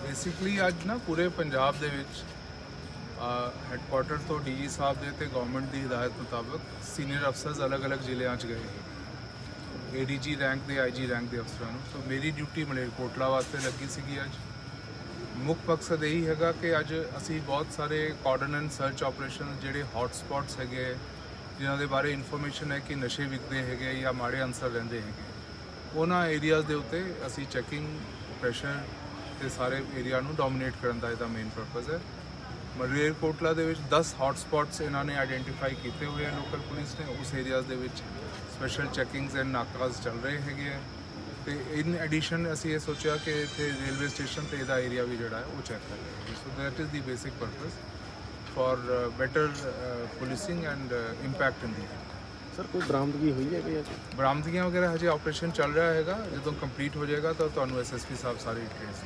Basically ਅੱਜ ਨਾ ਪੂਰੇ ਪੰਜਾਬ ਦੇ ਵਿੱਚ ਹੈੱਡਕੁਆਟਰ ਤੋਂ ਡੀਜੀ ਸਾਹਿਬ ਦੇ ਤੇ ਗਵਰਨਮੈਂਟ ਦੀ ਹਦਾਇਤ ਮੁਤਾਬਕ ਸੀਨੀਅਰ ਅਫਸਰਸ ਅਲੱਗ-ਅਲੱਗ ਜ਼ਿਲ੍ਹਿਆਂ 'ਚ ਗਏ ਏਡੀਜੀ ਰੈਂਕ ਦੇ ਆਈਜੀ ਰੈਂਕ ਦੇ ਅਫਸਰਾਂ ਨੂੰ। ਸੋ ਮੇਰੀ ਡਿਊਟੀ ਮਲੇਰਕੋਟਲਾ ਵਾਸਤੇ ਲੱਗੀ ਸੀਗੀ ਅੱਜ। ਮੁੱਖ ਮਕਸਦ ਇਹੀ ਹੈਗਾ ਕਿ ਅੱਜ ਅਸੀਂ ਬਹੁਤ ਸਾਰੇ ਕਾਰਡਨ ਐਂਡ ਸਰਚ ਆਪਰੇਸ਼ਨ ਜਿਹੜੇ ਹੌਟ ਸਪੌਟਸ ਹੈਗੇ ਜਿਨ੍ਹਾਂ ਦੇ ਬਾਰੇ ਇਨਫੋਰਮੇਸ਼ਨ ਹੈ ਕਿ ਨਸ਼ੇ ਵਿਕਦੇ ਹੈਗੇ ਜਾਂ ਮਾੜੇ ਅਨਸਰ ਰਹਿੰਦੇ ਹੈਗੇ, ਉਹਨਾਂ ਏਰੀਆਜ਼ ਦੇ ਉੱਤੇ ਅਸੀਂ ਚੈਕਿੰਗ ਪ੍ਰੈਸ਼ਰ ਤੇ ਸਾਰੇ ਏਰੀਆ ਨੂੰ ਡੋਮੀਨੇਟ ਕਰਨ ਦਾ ਇਹਦਾ ਮੇਨ ਪਰਪਸ ਹੈ। ਮਲੇਰਕੋਟਲਾ ਦੇ ਵਿੱਚ 10 ਹੌਟ ਸਪੌਟਸ ਇਹਨਾਂ ਨੇ ਆਈਡੈਂਟੀਫਾਈ ਕੀਤੇ ਹੋਏ ਆ ਲੋਕਲ ਪੁਲਿਸ ਨੇ। ਉਸ ਏਰੀਆਜ਼ ਦੇ ਵਿੱਚ ਸਪੈਸ਼ਲ ਚੈਕਿੰਗਸ ਐਂਡ ਨਾਕਾਜ਼ ਚੱਲ ਰਹੇ ਹੈਗੇ ਆ ਤੇ ਇਨ ਐਡੀਸ਼ਨ ਅਸੀਂ ਇਹ ਸੋਚਿਆ ਕਿ ਇੱਥੇ ਰੇਲਵੇ ਸਟੇਸ਼ਨ ਤੇ ਇਹਦਾ ਏਰੀਆ ਵੀ ਜਿਹੜਾ ਹੈ ਉਹ ਚੈੱਕ ਕਰਾਂਗੇ। So that is the basic purpose for better policing and impact in the. Sir ਕੋਈ ਬਰਾਮਦਗੀ ਹੋਈ ਹੈ ਕਿ ਬਰਾਮਦਗੀਆਂ ਵਗੈਰਾ ਹਜੇ ਆਪਰੇਸ਼ਨ ਚੱਲ ਰਿਹਾ ਹੈਗਾ, ਜਦੋਂ ਕੰਪਲੀਟ ਹੋ ਜਾਏਗਾ ਤਾਂ ਤੁਹਾਨੂੰ ਐਸਐਸਪੀ ਸਾਹਿਬ ਸਾਰੇ ਡਿਟੇਲਸ